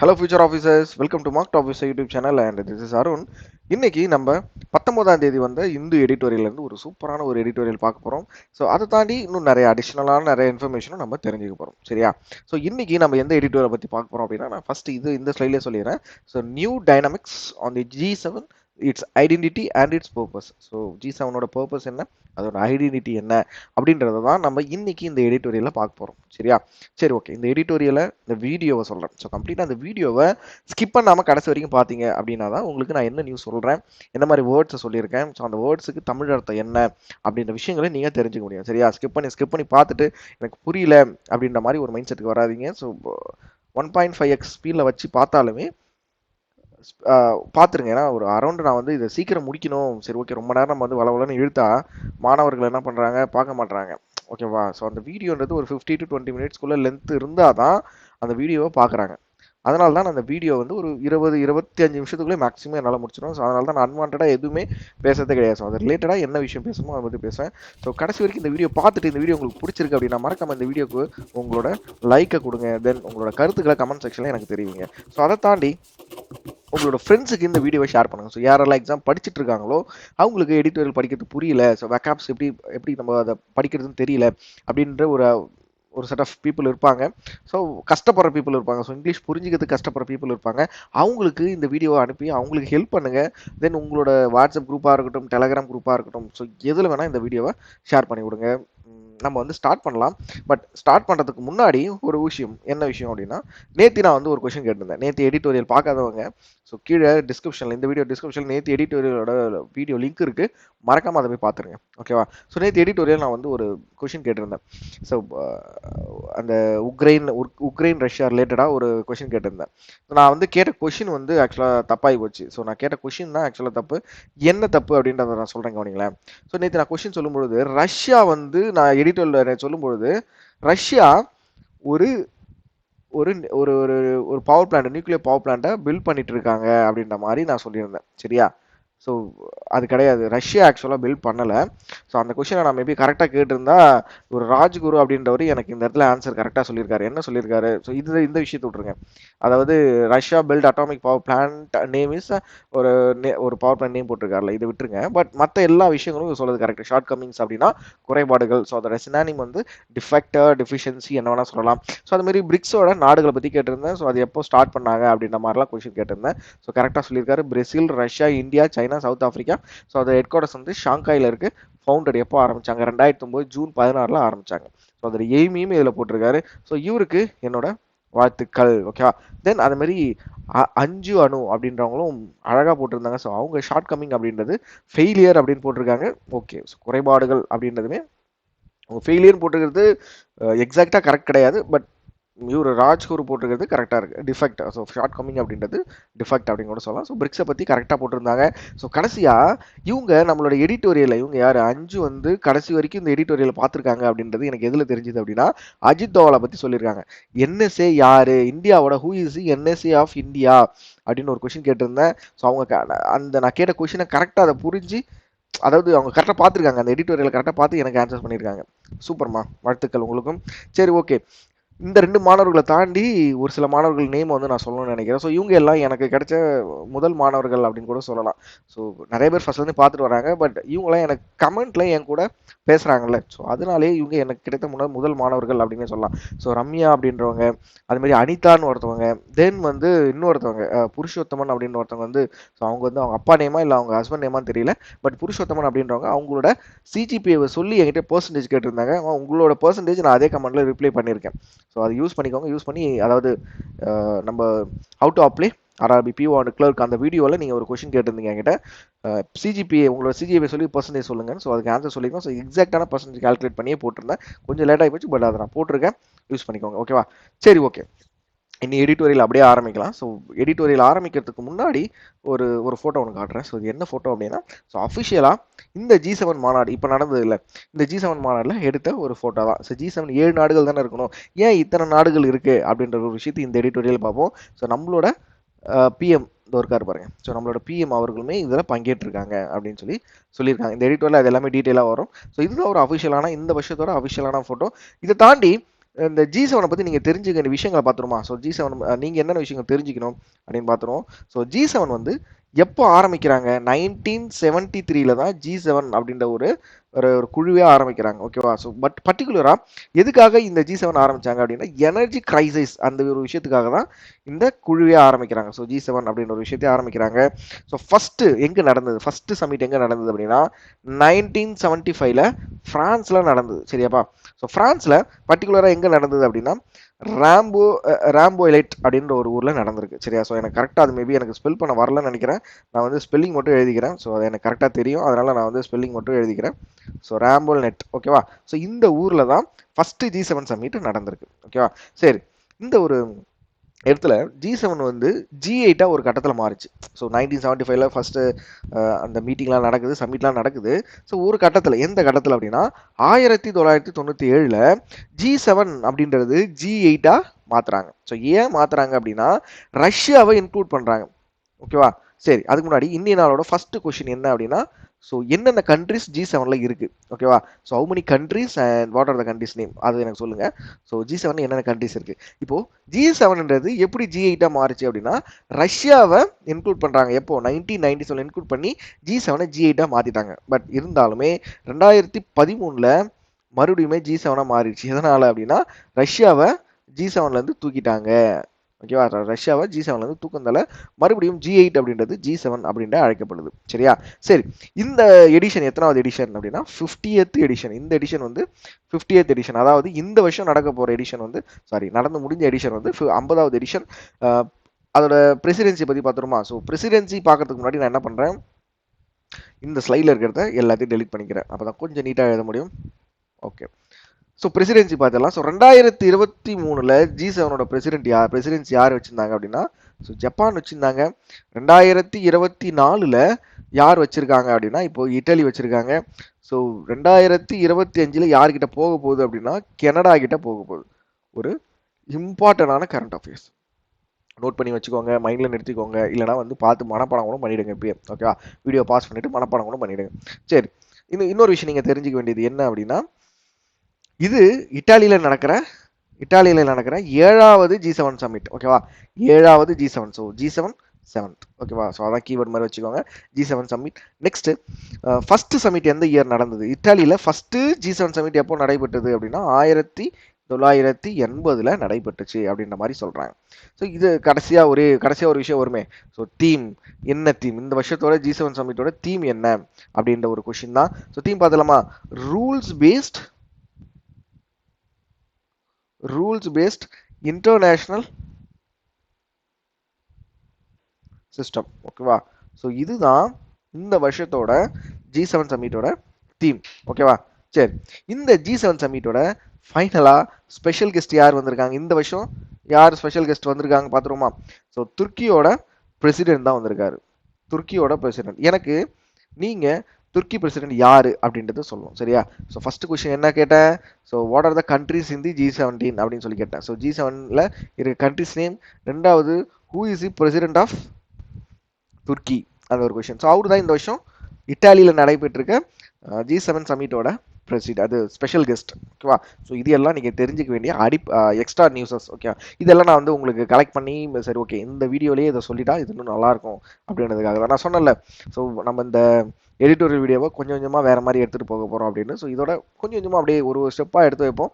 Hello future officers, welcome to mark officer YouTube channel and this is Arun. இன்னைக்கு நம்ம 19ஆம் தேதி வந்த இந்து எடிட்டோரியல்லேருந்து ஒரு சூப்பரான ஒரு எடிட்டோரியல் பார்க்க போகிறோம். ஸோ அதை தாண்டி இன்னும் நிறைய அடிஷ்னலான நிறைய இன்ஃபர்மேஷனும் நம்ம தெரிஞ்சுக்க போகிறோம். சரியா? ஸோ இன்னைக்கு நம்ம எந்த எடிட்டோரியலை பற்றி பார்க்க போகிறோம் அப்படின்னா, நான் ஃபர்ஸ்ட் இந்த ஸ்லைட்லேயே சொல்லிடுறேன். So new dynamics on the G7, it's identity and it's purpose. So G7ஓட பர்பஸ் என்ன, அதோட ஐடென்டிட்டி என்ன அப்படின்றத தான் நம்ம இன்னைக்கு இந்த எடிட்டோரியலில் பார்க்க போகிறோம். சரியா? சரி, ஓகே. இந்த எடிட்டோரியலை, இந்த வீடியோவை சொல்கிறேன். ஸோ கம்ப்ளீட்டாக அந்த வீடியோவை ஸ்கிப் பண்ணாமல் கடைசி வரைக்கும் பார்த்தீங்க அப்படின்னா தான் உங்களுக்கு நான் என்ன நியூஸ் சொல்கிறேன், எந்த மாதிரி வேர்ட்ஸை சொல்லியிருக்கேன், ஸோ அந்த வேர்ட்ஸுக்கு தமிழ் அர்த்தம் என்ன அப்படின்ற விஷயங்களை நீங்கள் தெரிஞ்சுக்க முடியும். சரியா? ஸ்கிப் பண்ணி பார்த்துட்டு எனக்கு புரியல அப்படின்ற மாதிரி ஒரு மைண்ட் செட்டுக்கு வராதிங்க. ஸோ 1.5x ஸ்பீடில் வச்சு பார்த்தாலுமே பார்த்துருங்க. ஏன்னா ஒரு அரௌண்ட் நான் வந்து இதை சீக்கிரம் முடிக்கணும். சரி, ஓகே, ரொம்ப நேரம் நம்ம வந்து வளவலன்னு இழுத்தா மாணவர்கள் என்ன பண்ணுறாங்க, பார்க்க மாட்றாங்க. ஓகேவா? ஸோ அந்த வீடியோன்றது ஒரு 50 to 20 மினிட்ஸ்க்குள்ளே லென்த் இருந்தால் தான் அந்த வீடியோவை பார்க்குறாங்க. அதனால தான் நான் அந்த வீடியோ வந்து ஒரு 20-25 நிமிஷத்துக்குள்ளே மேக்ஸிமம் என்னால் முடிச்சிடும். ஸோ அதனால தான் நான் அன்வான்டாக எதுவுமே பேசுறதே கிடையாது. ஸோ அது ரிலேட்டடாக என்ன விஷயம் பேசணுமோ அதை பற்றி பேசுவேன். ஸோ கடைசி வரைக்கும் இந்த வீடியோ பார்த்துட்டு இந்த வீடியோ உங்களுக்கு பிடிச்சிருக்கு அப்படின்னா மறக்காம இந்த வீடியோக்கு உங்களோட லைக்கை கொடுங்க. தென் உங்களோட கருத்துக்களை கமெண்ட் செக்ஷனில் எனக்கு தெரிவிங்க. ஸோ அதை தாண்டி உங்களோட ஃப்ரெண்ட்ஸுக்கு இந்த வீடியோவை ஷேர் பண்ணுங்கள். ஸோ யாரெல்லாம் எக்ஸாம் படிச்சுட்டு இருக்காங்களோ அவங்களுக்கு எடிட்டோரியல் படிக்கிறது புரியல, ஸோ வெக்காப்ஸ் எப்படி நம்ம அதை படிக்கிறதுன்னு தெரியல அப்படின்ற ஒரு செட் ஆஃப் பீப்புள் இருப்பாங்க. ஸோ கஷ்டப்படுற பீப்புள் இருப்பாங்க. ஸோ இங்கிலீஷ் புரிஞ்சுக்கிறதுக்கு கஷ்டப்படுற பீப்புள் இருப்பாங்க. அவங்களுக்கு இந்த வீடியோவை அனுப்பி அவங்களுக்கு ஹெல்ப் பண்ணுங்கள். தென் உங்களோட வாட்ஸ்அப் குரூப்பாக இருக்கட்டும், டெலகிராம் குரூப்பாக இருக்கட்டும், ஸோ எதில் வேணால் இந்த வீடியோவை ஷேர் பண்ணி விடுங்க. நம்ம வந்து ஸ்டார்ட் பண்ணலாம். பட் ஸ்டார்ட் பண்ணுறதுக்கு முன்னாடி ஒரு விஷயம், என்ன விஷயம் அப்படின்னா, நேற்று நான் வந்து ஒரு கொஷின் கேட்டிருந்தேன். நேற்று எடிட்டோரியல் பார்க்காதவங்க ஸோ கீழே டிஸ்கிரிப்ஷனில், இந்த வீடியோ டிஸ்கிரிப்ஷனில் நேற்று எடிட்டோரியலோட வீடியோ லிங்க் இருக்குது, மறக்காமல் அதை போய் பார்த்துருங்க. ஓகேவா? ஸோ நேற்று எடிட்டோரியல் நான் வந்து ஒரு கொஷின் கேட்டிருந்தேன். ஸோ அந்த உக்ரைன் ரஷ்யா ரிலேட்டடாக ஒரு கொஷின் கேட்டிருந்தேன். நான் வந்து கேட்ட கொஷின் வந்து ஆக்சுவலாக தப்பாகி போச்சு. ஸோ நான் கேட்ட கொஷின் தான் ஆக்சுவலாக தப்பு. என்ன தப்பு அப்படின்றத நான் சொல்கிறேன், கவனிங்களேன். ஸோ நேற்று நான் கொஷின் சொல்லும்பொழுது ரஷ்யா வந்து, நான் எடிட்டோரியல் சொல்லும்பொழுது ரஷ்யா ஒரு ஒரு ஒரு ஒரு பவர் பிளான்ட், நியூக்ளியர் பவர் பிளான்ட்டை பில்ட் பண்ணிட்டு இருக்காங்க அப்படின்ற மாதிரி நான் சொல்லியிருந்தேன். சரியா? ஸோ அது கிடையாது, ரஷ்யா ஆக்சுவலாக பில்ட் பண்ணலை. ஸோ அந்த கொஷினை நான் மேபி கரெக்டாக கேட்டிருந்தா ஒரு ராஜ்குரு அப்படின்றவர் எனக்கு இந்த இடத்துல ஆன்சர் கரெக்டாக சொல்லியிருக்காரு. என்ன சொல்லியிருக்காரு? ஸோ இந்த விஷயத்தை விட்ருங்க. அதாவது Russia build atomic power plant name is ஒரு பவர் பிளான்ட் நேம் போட்டிருக்காருல, இதை விட்டுருங்க. பட் மற்ற எல்லா விஷயங்களும் சொல்றது கரெக்ட். ஷார்ட் கமிங்ஸ் அப்படின்னா குறைபாடுகள். ஸோ அதோட சினானிம் வந்து டிஃபெக்டர், டிஃபிஷியன்சி, என்ன வேணால் சொல்லலாம். ஸோ அது மாதிரி பிரிக்ஸோட நாடுகளை பற்றி கேட்டிருந்தேன். ஸோ அது எப்போ ஸ்டார்ட் பண்ணாங்க அப்படின்ற மாதிரிலாம் கொஷின் கேட்டிருந்தேன். ஸோ கரெக்டாக சொல்லியிருக்காரு. Brazil, Russia, India, China, south Africa. So அது ஹெட் குவார்டர்ஸ் வந்து ஷாங்காயில் இருக்குது. ஃபவுண்டட் எப்போ ஆரம்பிச்சாங்க? 2009 ஜூன் 16 ஆரம்பிச்சாங்க. ஸோ அதோட எய்மையும் இதில் போட்டிருக்காரு. ஸோ இவருக்கு என்னோட வாழ்த்துக்கள். ஓகேவா? தென் அது மாதிரி அஞ்சு அணு அப்படின்றவங்களும் அழகாக போட்டிருந்தாங்க. ஸோ அவங்க ஷார்ட் கமிங் அப்படின்றது ஃபெயிலியர் அப்படின்னு போட்டிருக்காங்க. ஓகே, ஸோ குறைபாடுகள் அப்படின்றதுமே அவங்க ஃபெயிலியர் போட்டிருக்கிறது எக்ஸாக்டாக கரெக்ட் கிடையாது. பட் இவர் ராஜ்குரு போட்டிருக்கிறது கரெக்டாக இருக்குது. டிஃபெக்ட், ஸோ ஷார்ட் கமிங் அப்படின்றது டிஃபெக்ட் அப்படின்னு கூட சொல்லலாம். ஸோ பிரிக்ஸை பற்றி கரெக்டாக போட்டிருந்தாங்க. ஸோ கடைசியாக இவங்க நம்மளோட எடிட்டோரியலை, இவங்க யார், அஞ்சு வந்து கடைசி வரைக்கும் இந்த எடிட்டோரியலை பார்த்துருக்காங்க அப்படின்றது எனக்கு எதில் தெரிஞ்சுது அப்படின்னா, அஜித் தோவலை பற்றி சொல்லியிருக்காங்க. என்எஸ்ஏ யார், இந்தியாவோட who is NSA of India அப்படின்னு ஒரு கொஷின் கேட்டிருந்தேன். ஸோ அவங்க அந்த நான் கேட்ட கொஷினை கரெக்டாக அதை புரிஞ்சு, அதாவது அவங்க கரெக்டாக பார்த்துருக்காங்க, அந்த எடிட்டோரியலை கரெக்டாக பார்த்து எனக்கு ஆன்சர் பண்ணியிருக்காங்க. சூப்பர்மா, வாழ்த்துக்கள் உங்களுக்கும். சரி, ஓகே. இந்த 2 மாணவர்களை தாண்டி ஒரு சில மாணவர்கள் நேம் வந்து நான் சொல்லணும்னு நினைக்கிறேன். ஸோ இவங்க எல்லாம் எனக்கு கிடைச்ச முதல் மாணவர்கள் அப்படின்னு கூட சொல்லலாம். ஸோ நிறைய பேர் ஃபர்ஸ்ட்லேருந்து பார்த்துட்டு வராங்க. பட் இவங்களாம் எனக்கு கமெண்ட்ல என் கூட பேசுகிறாங்கல்ல, ஸோ அதனாலே இவங்க எனக்கு கிடைத்த முதல் மாணவர்கள் அப்படின்னே சொல்லலாம். ஸோ ரம்யா அப்படின்றவங்க, அதுமாதிரி அனிதான்னு ஒருத்தவங்க, தென் வந்து இன்னொருத்தவங்க புருஷோத்தமன் அப்படின்னு ஒருத்தவங்க வந்து, ஸோ அவங்க வந்து அவங்க அப்பா நேமா இல்லை அவங்க ஹஸ்பண்ட் நேமான்னு தெரியல. பட் புருஷோத்தமன் அப்படின்றவங்க அவங்களோட சிஜிபிஏவை சொல்லி என்கிட்ட பர்சன்டேஜ் கேட்டிருந்தாங்க. உங்களோட பர்சன்டேஜ் நான் அதே கமெண்ட்ல ரிப்ளை பண்ணியிருக்கேன். ஸோ அதை யூஸ் பண்ணிக்கோங்க. யூஸ் பண்ணி, அதாவது நம்ம how to apply RRB PO and clerk அந்த வீடியோவில் நீங்கள் ஒரு கொஷின் கேட்டிருந்தீங்க என்கிட்ட. சிஜிபிஏ, உங்களோட சிஜிபிஏ சொல்லி பர்சன்டேஜ் சொல்லுங்கள். ஸோ அதுக்கு ஆன்சர் சொல்லியிருக்கோம். ஸோ எக்ஸாக்டான பர்சன்டேஜ் கால்குலேட் பண்ணியே போட்டிருந்தேன். கொஞ்சம் லேட் ஆகி போச்சு, பட் அதை நான் போட்டிருக்கேன். யூஸ் பண்ணிக்கோங்க. ஓகேவா? சரி, ஓகே. இனி எடிட்டோரியல் அப்படியே ஆரம்பிக்கலாம். ஸோ எடிட்டோரியல் ஆரம்பிக்கிறதுக்கு முன்னாடி ஒரு ஒரு ஃபோட்டோ ஒன்று காட்டுறேன். ஸோ இது என்ன ஃபோட்டோ அப்படின்னா, ஸோ அஃபிஷியலாக இந்த G7 மாநாடு இப்போ நடந்தது இல்லை, இந்த G7 மாநாட்டில் எடுத்த ஒரு ஃபோட்டோ தான். ஸோ G7 7 நாடுகள் தானே இருக்கணும், ஏன் இத்தனை நாடுகள் இருக்குது அப்படின்ற ஒரு விஷயத்தை இந்த எடிட்டோரியல் பார்ப்போம். ஸோ நம்மளோட பிஎம் இருக்காரு பாருங்க. ஸோ நம்மளோட பிஎம் அவர்களுமே இதில் பங்கேற்றிருக்காங்க அப்படின்னு சொல்லியிருக்காங்க. இந்த எடிட்டோரியல் அது எல்லாமே டீட்டெயிலாக வரும். ஸோ இதுதான் ஒரு அஃபிஷியலான, இந்த வருஷத்தோட அஃபிஷியலான ஃபோட்டோ. இதை தாண்டி இந்த G7 பத்தி நீங்க தெரிஞ்சுக்க வேண்டிய விஷயங்களை பார்த்துருமா? ஸோ G7 நீங்க என்னென்ன விஷயங்கள் தெரிஞ்சுக்கணும் அப்படின்னு பார்த்துருவோம். ஸோ G7 வந்து எப்போ ஆரம்பிக்கிறாங்க? 1973ல தான் G7 அப்படின்ற ஒரு ஒரு ஒரு குழுவே ஆரம்பிக்கிறாங்க. ஓகேவா? ஸோ பட் பர்டிகுலரா எதுக்காக இந்த G7 ஆரம்பிச்சாங்க அப்படின்னா எனர்ஜி கிரைசிஸ் அந்த ஒரு விஷயத்துக்காக தான் இந்த குழுவே ஆரம்பிக்கிறாங்க. ஸோ G7 அப்படின்ற ஒரு விஷயத்தை ஆரம்பிக்கிறாங்க. ஸோ ஃபர்ஸ்ட் எங்க நடந்தது? ஃபர்ஸ்ட் சமிட் எங்க நடந்தது அப்படின்னா 1975ல பிரான்ஸ்ல நடந்தது. சரியாப்பா? ஸோ பிரான்ஸ்ல பர்டிகுலரா எங்க நடந்தது அப்படின்னா ராம்போ ராம்போ எலைட் அப்படின்ற ஒரு ஊர்ல நடந்திருக்கு. சரியா? ஸோ எனக்கு கரெக்டாக அது மேபி எனக்கு ஸ்பெல் பண்ண வரலன்னு நினைக்கிறேன். நான் வந்து ஸ்பெல்லிங் மட்டும் எழுதிக்கிறேன். ஸோ அது எனக்கு கரெக்டாக தெரியும், அதனால நான் வந்து ஸ்பெல்லிங் மட்டும் எழுதிக்கிறேன். ஸோ ராம்போல் நெட். ஓகேவா? ஸோ இந்த ஊர்ல தான் ஃபர்ஸ்ட் G7 சமிட் நடந்திருக்கு. ஓகேவா? சரி, இந்த ஒரு இடத்துல G7 வந்து G8 ஒரு கட்டத்தில் மாறுச்சு. ஸோ 1975ல ஃபர்ஸ்ட் அந்த மீட்டிங்லாம் நடக்குது, சமிட்லாம் நடக்குது. ஸோ ஒரு கட்டத்தில் எந்த கட்டத்தில் அப்படின்னா 1997ல G7 அப்படின்றது G8 மாத்துறாங்க. ஸோ ஏன் மாத்துறாங்க அப்படின்னா ரஷ்யாவை இன்க்ளூட் பண்றாங்க. ஓகேவா? சரி, அதுக்கு முன்னாடி இந்திய நாளோட ஃபர்ஸ்ட் கொஸ்டின் என்ன அப்படின்னா ஸோ என்னென்ன கண்ட்ரிஸ் G7ல இருக்கு? ஓகேவா? So how many countries and what are the countries name அது எனக்கு சொல்லுங்க. ஸோ G7 என்னென்ன கண்ட்ரிஸ் இருக்கு? இப்போ G7ன்றது எப்படி G8 மாறுச்சு அப்படின்னா ரஷ்யாவை இன்க்ளூட் பண்றாங்க. எப்போ 1997 இன்க்ளூட் பண்ணி G7 G8 மாத்திட்டாங்க. பட் இருந்தாலுமே 2013ல மறுபடியுமே G7 மாறிடுச்சு. எதனால அப்படின்னா ரஷ்யாவை G7ல இருந்து தூக்கிட்டாங்க. ஓகேவா? ரஷ்யாவை G7ல இருந்து தூக்கந்தால மறுபடியும் G8 அப்படின்றது G7 அப்படின்ற அழைக்கப்படுது. சரியா? சரி, இந்த எடிஷன் எத்தனாவது எடிஷன் அப்படின்னா 50th எடிஷன். இந்த எடிஷன் வந்து 50th எடிஷன், அதாவது இந்த வருஷம் நடக்க போற எடிஷன் வந்து நடந்து முடிஞ்ச எடிஷன் வந்து 50வது எடிஷன். அதோட பிரசிடென்சி பத்தி பார்த்துருமா? ஸோ பிரசிடென்சி பார்க்கறதுக்கு முன்னாடி நான் என்ன பண்றேன், இந்த ஸ்லைடில் இருக்கிறத எல்லாத்தையும் டெலிட் பண்ணிக்கிறேன். அப்பதான் கொஞ்சம் நீட்டாக எழுத முடியும். ஓகே, ஸோ பிரசிடென்சி பார்த்துடலாம். ஸோ 2023ல G7 பிரசிடென்சி யார் வச்சிருந்தாங்க அப்படின்னா ஸோ ஜப்பான் வச்சிருந்தாங்க. 2024ல யார் வச்சிருக்காங்க அப்படின்னா இப்போ இட்டலி வச்சிருக்காங்க. ஸோ 2025ல யார்கிட்ட போக போகுது அப்படின்னா கனடா கிட்ட போக போகுது. ஒரு இம்பார்ட்டன்டான கரண்ட் அஃபேர்ஸ் நோட் பண்ணி வச்சுக்கோங்க, மைண்டில் நிறுத்திக்கோங்க, இல்லைனா வந்து பார்த்து மனப்பாடம் கூட பண்ணிவிடுங்க. இப்பயே ஓகேவா? வீடியோ பாஸ் பண்ணிவிட்டு மனப்பாடம் கூட பண்ணிவிடுங்க. சரி, இன்னொரு விஷயம் நீங்கள் தெரிஞ்சுக்க வேண்டியது என்ன அப்படின்னா இது இட்டாலியில் நடக்கிற 7வது G7 சமிட். ஓகேவா? 7வது G7. So G7 7th. ஓகேவா? ஸோ அதான் கீவேர்ட் மாதிரி வச்சுக்கோங்க. G7 summit. Next first summit எந்த இயர் நடந்தது? இட்டாலியில் ஃபர்ஸ்ட் G7 சமிட் எப்போ நடைபெற்றது அப்படின்னா 1980ல நடைபெற்றுச்சு அப்படின்ற மாதிரி சொல்றாங்க. ஸோ இது கடைசியா ஒரு விஷயம் வருமே. ஸோ தீம் என்ன? தீம் இந்த வருஷத்தோட G7 சமிட்டோட தீம் என்ன அப்படின்ற ஒரு கொஸ்டின் தான். ஸோ தீம் பார்த்தலாமா? Rules based international system. ஓகேவா? ஸோ இதுதான் இந்த வருஷத்தோட G7 சமிட்டோட தீம். ஓகேவா? சரி, இந்த G7 சமிட்டோட ஃபைனலா ஸ்பெஷல் கெஸ்ட் யார் வந்திருக்காங்க இந்த வருஷம்? யார் ஸ்பெஷல் கெஸ்ட் வந்திருக்காங்க பார்த்துருமா? ஸோ துருக்கியோட பிரசிடென்ட் தான் வந்திருக்காரு. துருக்கியோட பிரசிடென்ட். எனக்கு நீங்க துருக்கி பிரசிடென்ட் யாரு அப்படின்றத சொல்லணும். சரியா? ஸோ ஃபர்ஸ்ட் கொஸ்டின் என்ன கேட்டேன்? So what are the countries in the G17 அப்படின்னு சொல்லி கேட்டேன். ஸோ G7ல இருக்க கண்ட்ரிஸ் நேம். ரெண்டாவது who is the president of Turkey, அது ஒரு கொஸ்டின். ஸோ அவரு தான் இந்த வருஷம் இட்டாலியில் நடைபெற்றிருக்க G7 சமிட்டோட பிரசிடென்ட், அது ஸ்பெஷல் கெஸ்ட். ஓகேவா? ஸோ இது எல்லாம் நீங்கள் தெரிஞ்சுக்க வேண்டிய எக்ஸ்ட்ரா நியூஸஸ். ஓகே, இதெல்லாம் நான் வந்து உங்களுக்கு கலெக்ட் பண்ணி சரி ஓகே இந்த வீடியோலேயே இதை சொல்லிட்டா இது இன்னும் நல்லாயிருக்கும் அப்படின்றதுக்காக தான் நான் சொன்னேன்ல. ஸோ நம்ம இந்த எடிட்டோரியல் வீடியோவை கொஞ்சம் கொஞ்சமாக வேறு மாதிரி எடுத்துகிட்டு போக போகிறோம் அப்படின்னு. ஸோ இதோட கொஞ்சம் கொஞ்சமாக அப்படியே ஒரு ஸ்டெப்பாக எடுத்து வைப்போம்.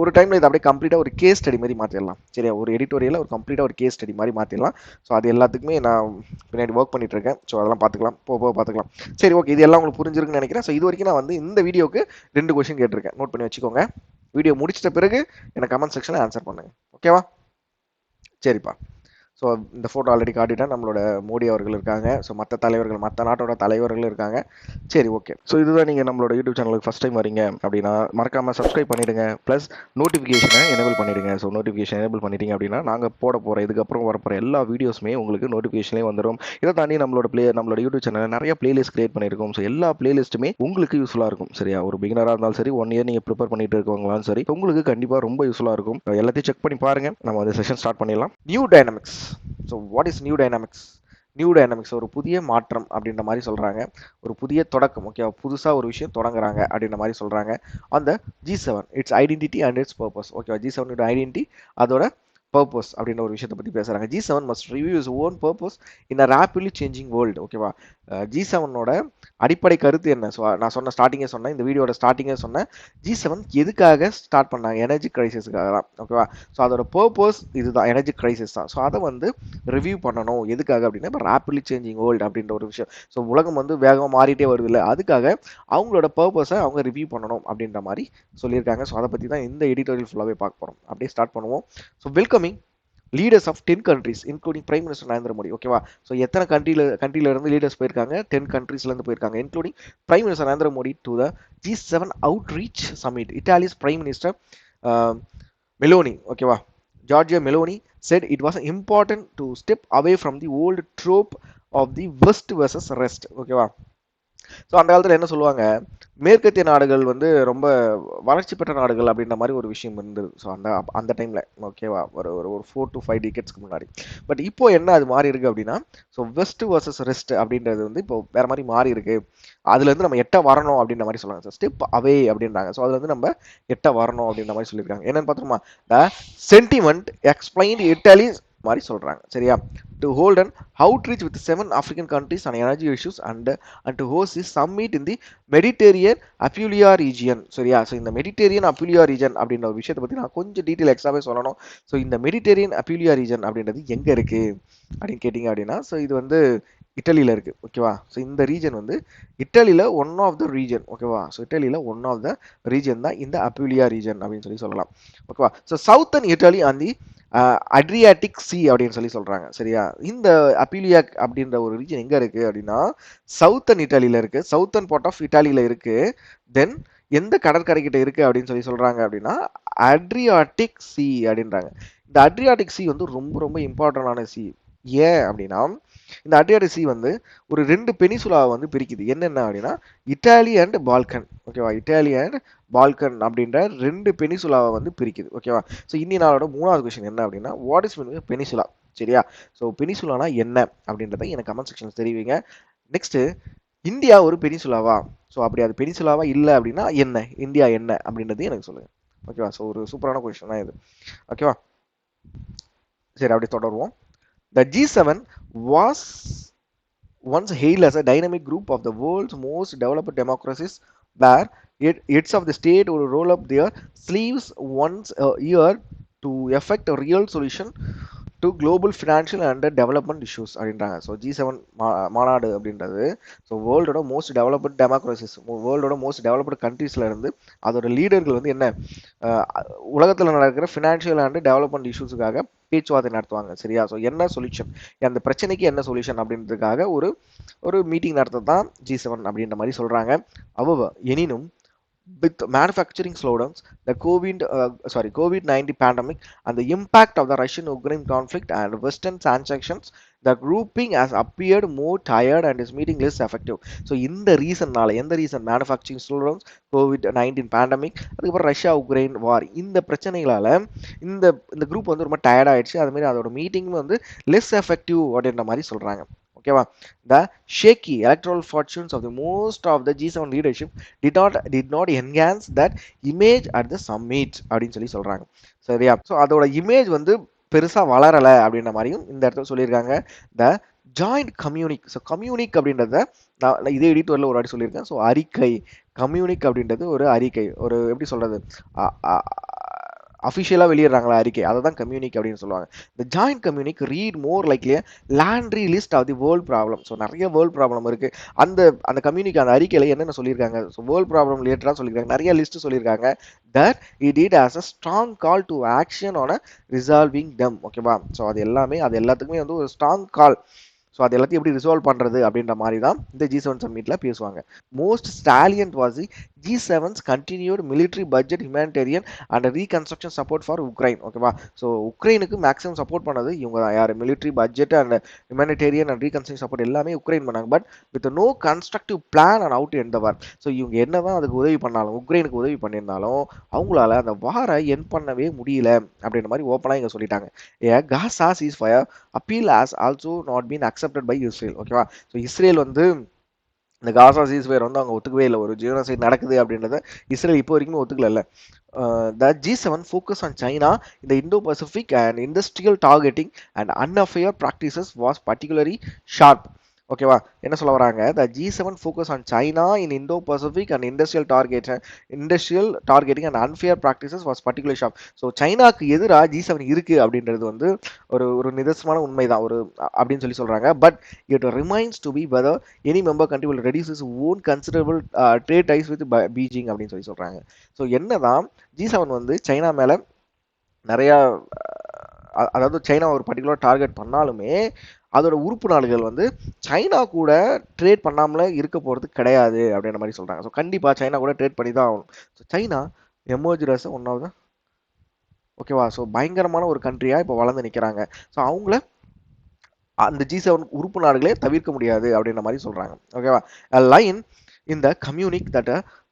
ஒரு டைமில் இதை அப்படியே கம்ப்ளீட்டாக ஒரு கேஸ் ஸ்டடி மாதிரி மாற்றிடலாம். சரியா? ஒரு எடிட்டோரியலில் ஒரு கம்ப்ளீட்டாக ஒரு கேஸ் ஸ்டடி மாதிரி மாற்றிடலாம். ஸோ அது எல்லாத்துக்குமே நான் பின்னாடி ஒர்க் பண்ணிட்டு இருக்கேன். ஸோ அதெல்லாம் பார்த்துக்கலாம், போக பார்த்துக்கலாம். சரி, ஓகே, இது எல்லாம் உங்களுக்கு புரிஞ்சிருக்குன்னு நினைக்கிறேன். ஸோ இது வரைக்கும் நான் வந்து இந்த வீடியோக்கு 2 கொஸ்டின் கேட்டிருக்கேன். நோட் பண்ணி வச்சுக்கோங்க. வீடியோ முடிச்சிட்ட பிறகு எனக்கு கமெண்ட் செக்ஷனில் ஆன்சர் பண்ணுங்க. ஓகேவா? சரிப்பா. ஸோ இந்த ஃபோட்டோ ஆல்ரெடி காட்டிட்டேன். நம்மளோட மோடி அவர்கள் இருக்காங்க. ஸோ மற்ற தலைவர்கள், மற்ற நாட்டோட தலைவர்களும் இருக்காங்க. சரி, ஓகே. ஸோ இதுதான் நீங்கள் நம்மளோட யூடியூப் சேனலுக்கு ஃபஸ்ட் டைம் வரீங்க அப்படின்னா மறக்காமல் சப்ஸ்கிரைப் பண்ணிவிடுங்க. ப்ளஸ் நோட்டிஃபிகேஷனை எனேபிள் பண்ணிவிடுங்க. ஸோ நோட்டிஃபிகேஷன் எனேபிள் பண்ணிட்டீங்க அப்படின்னா நாங்கள் போட போகிற இதுக்கப்புறம் வரப்போகிற எல்லா வீடியோஸுமே உங்களுக்கு நோட்டிஃபிகேஷன்லேயே வந்துடும். இதை தாண்டி நம்மளோட யூடியூப் சேனலில் நிறைய பிளேலிஸ்ட் கிரியேட் பண்ணியிருக்கோம். ஸோ எல்லா பிளேலிஸ்ட்டுமே உங்களுக்கு யூஸ்ஃபுல்லாக இருக்கும். சரியா? ஒரு பிகினராக இருந்தாலும் சரி, 1 இயர் நீங்கள் ப்ரிப்பேர் பண்ணிட்டு இருக்கவங்களாலும் சரி, உங்களுக்கு கண்டிப்பாக ரொம்ப யூஸ்ஃபுல்லாக இருக்கும். எல்லாத்தையும் செக் பண்ணி பாருங்கள். நம்ம வந்து செஷன் ஸ்டார்ட் பண்ணிடலாம். New dynamics. So what is new dynamics? New dynamics, ஒரு புதிய மாற்றம் அப்படின்ற மாதிரி சொல்றாங்க. ஒரு புதிய தொடக்கம், ஓகே, புதுசா ஒரு விஷயம் தொடங்குறாங்க அப்படின்ற மாதிரி சொல்றாங்க. அந்த G7 it's identity and it's purpose, ஓகேவா. G7 ஐடென்டிட்டி, அதோட பர்பஸ் அப்படின்ற ஒரு விஷயத்தை பத்தி பேசுறாங்க. G7 must review is own purpose in a rapidly changing world, ஓகேவா. G7ஓட அடிப்படை கருத்து என்ன? ஸோ நான் சொன்ன ஸ்டார்டிங்கே சொன்னேன், இந்த வீடியோட ஸ்டார்டிங்கே சொன்னேன். G7 எதுக்காக ஸ்டார்ட் பண்ணாங்க? எனர்ஜி கிரைசிஸ்க்காக தான், ஓகேவா. ஸோ அதோட பர்பஸ் இதுதான், எனர்ஜி கிரைசிஸ் தான். ஸோ அதை வந்து ரிவ்யூ பண்ணணும். எதுக்காக அப்படின்னா, இப்போ ரேப்பிட்லி சேஞ்சிங் வேர்ல்டு அப்படின்ற ஒரு விஷயம். ஸோ உலகம் வந்து வேகமாக மாறிட்டே வருது இல்லை, அதுக்காக அவங்களோட பர்பஸை அவங்க ரிவ்யூ பண்ணணும் அப்படின்ற மாதிரி சொல்லியிருக்காங்க. ஸோ அதை பற்றி தான் இந்த எடிட்டோரியல் ஃபுல்லாகவே பார்க்க போகிறோம். அப்படியே ஸ்டார்ட் பண்ணுவோம். So welcoming leaders of 10 countries including prime minister Narendra Modi, ஓகேவா. ஸோ எத்தனை கண்ட்ரில இருந்து லீடர்ஸ் போயிருக்காங்க? 10 countriesல இருந்து போயிருக்காங்க, including prime minister Narendra Modi to the G7 outreach summit. Italy's prime minister Meloni, ஓகேவா, Giorgia Meloni said it was important to step away from the old trope of the West versus Rest, ஓகேவா. So அந்த காலத்தில் என்ன சொல்லுவாங்க, மேற்கத்திய நாடுகள் வந்து ரொம்ப வளர்ச்சி பெற்ற நாடுகள் அப்படின்ற மாதிரி ஒரு விஷயம் இருந்தது. ஸோ அந்த அந்த டைமில், ஓகேவா, ஒரு ஒரு ஒரு 4 to 5 decades முன்னாடி. பட் இப்போ என்ன அது மாறி இருக்கு அப்படின்னா, ஸோ வெஸ்ட் வர்சஸ் ரெஸ்ட் அப்படின்றது வந்து இப்போ வேற மாதிரி மாறி இருக்கு. அதுலேருந்து நம்ம எட்ட வரணும் அப்படின்ற மாதிரி சொல்லுவாங்க. ஸோ ஸ்டெப் அவே அப்படின்றாங்க. ஸோ அதுலேருந்து நம்ம எட்ட வரணும் அப்படின்ற மாதிரி சொல்லியிருக்காங்க. என்னன்னு பார்த்தோமா, த சென்டிமெண்ட் எக்ஸ்பிளைன் இட்டாலி மாதிரி சொல்றாங்க, சரியா. To hold and outreach with 7 African countries on energy issues and to host this summit in the Mediterranean Apulia region, சரியா. ஸோ இந்த மெடிட்டேரியன் அப்யூலியா ரீஜன் அப்படின்ற ஒரு விஷயத்தை பற்றி நான் கொஞ்சம் டீட்டெயில் எக்ஸ்ட்ராவே சொல்லணும். ஸோ இந்த மெடிட்டேரியன் அப்யூலியா ரீஜன் அப்படின்றது எங்கே இருக்கு அப்படின்னு கேட்டிங்க அப்படின்னா, ஸோ இது வந்து இட்டலியில் இருக்கு, ஓகேவா. ஸோ இந்த ரீஜன் வந்து இட்டலியில் ஒன் ஆஃப் த ரீஜன், ஓகேவா. ஸோ இட்டலியில் ஒன் ஆஃப் த ரீஜன் தான் இந்த அப்யூலியா ரீஜன் அப்படின்னு சொல்லலாம், ஓகேவா. So southern Italy and the Adriatic sea அப்படின்னு சொல்றாங்க, சரியா. இந்த அப்யூலியாக் அப்படின்ற ஒரு ரீஜன் எங்க இருக்கு அப்படின்னா, சவுத்தர்ன் இட்டாலியில இருக்கு, சவுத்தர்ன் பார்ட் ஆஃப் இட்டாலியில இருக்கு. தென் எந்த கடற்கரை கிட்ட இருக்கு அப்படின்னு சொல்றாங்க அப்படின்னா, அட்ரியாட்டிக் சி அப்படின்றாங்க. இந்த அட்ரியாட்டிக் சி வந்து ரொம்ப ரொம்ப இம்பார்ட்டன்டான சி. ஏன் அப்படின்னா, இந்த அட்ரியாட்டிக் சி வந்து ஒரு 2 பெனிசுலாவை வந்து பிரிக்குது. என்னென்ன அப்படின்னா, இட்டாலி அண்ட் பால்கன், ஓகேவா. இட்டாலி அண்ட் பால்கன் அப்படின்ற 2 பெனிசுலாவை வந்து பிரிக்குது, ஓகேவா. ஸோ இன்னி நாளோட 3வது கொஸ்டின் என்ன அப்படின்னா, வாட் இஸ் மீனிங் பெனிசுலா, சரியா. ஸோ பெனிசுலானா என்ன அப்படின்றத எனக்கு கமெண்ட் செக்ஷன் தெரிவிங்க. நெக்ஸ்ட், இந்தியா ஒரு பெனிசுலாவா? ஸோ அப்படி அது பெனிசுலாவா இல்லை அப்படின்னா என்ன, இந்தியா என்ன அப்படின்றது எனக்கு சொல்லுங்க, ஓகேவா. ஸோ ஒரு சூப்பரான கொஸ்டின் தான் இது, ஓகேவா. சரி, அப்படி தொடருவோம். The G7 was once hailed as a dynamic group of the world's most developed democracies, where heads of the state would roll up their sleeves once a year to effect a real solution to global financial and development issues அப்படின்றாங்க. So G7 மாநாடு அப்படின்றது, so வேர்ல்டோட most developed democracies, வேர்ல்டோட most developed கண்ட்ரீஸ்ல இருந்து அதோட லீடர்கள் வந்து என்ன, உலகத்தில் நடக்கிற ஃபினான்ஷியல் அண்ட் டெவலப்மெண்ட் இஷ்யூஸுக்காக பேச்சுவார்த்தை நடத்துவாங்க, சரியா. ஸோ என்ன சொல்யூஷன், அந்த பிரச்சனைக்கு என்ன சொல்யூஷன் அப்படின்றதுக்காக ஒரு ஒரு மீட்டிங் நடத்த தான் G7 அப்படின்ற மாதிரி சொல்றாங்க. எனினும் with manufacturing slowdowns, the COVID-19 pandemic, and the impact of the Russian-Ukraine conflict and Western sanctions, the grouping has appeared more tired and is meeting less effective. So இந்த ரீசன்னால, எந்த ரீசன், மேனுஃபேக்சரிங் ஸ்லோடவுன்ஸ், COVID-19 பேண்டமிக், அதுக்கப்புறம் Russia Ukraine வார், இந்த பிரச்சனைகளால இந்த இந்த group வந்து ரொம்ப tired ஆயிடுச்சு. அது மாதிரி அதோட மீட்டிங் வந்து லெஸ் எஃபெக்டிவ் அப்படின்ற மாதிரி சொல்றாங்க, ஓகேவா. The shaky electoral fortunes of the most of the G7 leadership did not enhance that image at the summit அப்படின்னு சொல்றாங்க, சரியா. ஸோ அதோட இமேஜ் வந்து பெருசா வளரல அப்படின்ற மாதிரியும் இந்த இடத்துல சொல்லியிருக்காங்க. த ஜாயிண்ட் கம்யூனிக், ஸோ கம்யூனிக் அப்படின்றத நான் இதே எடிட்டோரில் ஒரு வாட்டி சொல்லியிருக்கேன். ஸோ அறிக்கை, கம்யூனிக் அப்படின்றது ஒரு அறிக்கை, ஒரு எப்படி சொல்றது, அஃபிஷியலாக வெளியிடுறாங்களா அறிக்கை, அதை தான் கம்யூனிக் அப்படின்னு சொல்லுவாங்க. இந்த joint communique read more likely laundry list of the world problem. So நிறைய வேர்ல்ட் ப்ராப்ளம் இருக்கு. அந்த அந்த கம்யூனிக், அந்த அறிக்கையில் என்னென்ன சொல்லியிருக்காங்க, ஸோ வேர்ல்ட் ப்ராப்ளம் ரிலேட்டடாக சொல்லியிருக்காங்க, நிறைய லிஸ்ட் சொல்லியிருக்காங்க. That it it as a strong call to action on a resolving them, ஓகேவா. ஸோ அது எல்லாத்துக்குமே வந்து ஒரு ஸ்ட்ராங் கால். ஸோ அது எல்லாத்தையும் எப்படி ரிசால்வ் பண்ணுறது அப்படின்ற மாதிரி தான் இந்த G7 சம்மிட்டில் பேசுவாங்க. Most salient was the G7's continued military budget, humanitarian and reconstruction support for Ukraine. ஓகேவா? ஸோ உக்ரைனுக்கு மேக்ஸிமம் சப்போர்ட் பண்ணது இவங்க தான். யார்? Military budget and humanitarian and reconstruction support எல்லாமே உக்ரைன் பண்ணாங்க. But with no constructive plan and out end the war. So இவங்க என்னதான் அதுக்கு உதவி பண்ணாலும், உக்ரைனுக்கு உதவி பண்ணியிருந்தாலும் அவங்களால அந்த வாரை என் பண்ணவே முடியல அப்படின்ற மாதிரி ஓப்பனாக இங்கே சொல்லிட்டாங்க. Gaza ceasefire appeal has also not been accepted by Israel. ஓகேவா? ஸோ இஸ்ரேல் வந்து இந்த காசா சீஸ்ஃபயர் வந்து அவங்க ஒத்துக்கவே இல்லை. ஒரு ஜீனோசைட் நடக்குது அப்படின்றத இஸ்ரேல் இப்போ வரைக்கும் ஒத்துக்கல. The G7 focus on China in the Indo-Pacific and industrial targeting and unfair practices was particularly sharp. ஓகேவா? என்ன சொல்ல வராங்க? The G7 focus on China in Indo-Pacific and industrial targeting and unfair practices was particularly sharp. So சைனாக்கு எதிராக G7 இருக்கு அப்படின்றது வந்து ஒரு நிதர்சனமான உண்மைதான். அப்படின்னு சொல்லி சொல்றாங்க. But it remains to be whether any member country will reduce is own considerable trade ties with Beijing அப்படின்னு சொல்லி சொல்றாங்க. ஸோ என்னதான் G7 வந்து சைனா மேல நிறைய அதாவது சைனா ஒரு பர்டிகுலர் டார்கெட் பண்ணாலுமே அதோட உறுப்பு நாடுகள் வந்து சைனா கூட ட்ரேட் பண்ணாமல இருக்க போறது கிடையாது அப்படின்ற மாதிரி சொல்றாங்க. ஸோ கண்டிப்பா சைனா கூட ட்ரேட் பண்ணி தான் ஆகணும். ஸோ சைனா எமர்ஜ் ஒன்னாவது ஓகேவா? ஸோ பயங்கரமான ஒரு கண்ட்ரியா இப்போ வளர்ந்து நிற்கிறாங்க. ஸோ அவங்கள அந்த G7 உறுப்பு நாடுகளே தவிர்க்க முடியாது அப்படின்ற மாதிரி சொல்றாங்க. ஓகேவா? Line in the communique that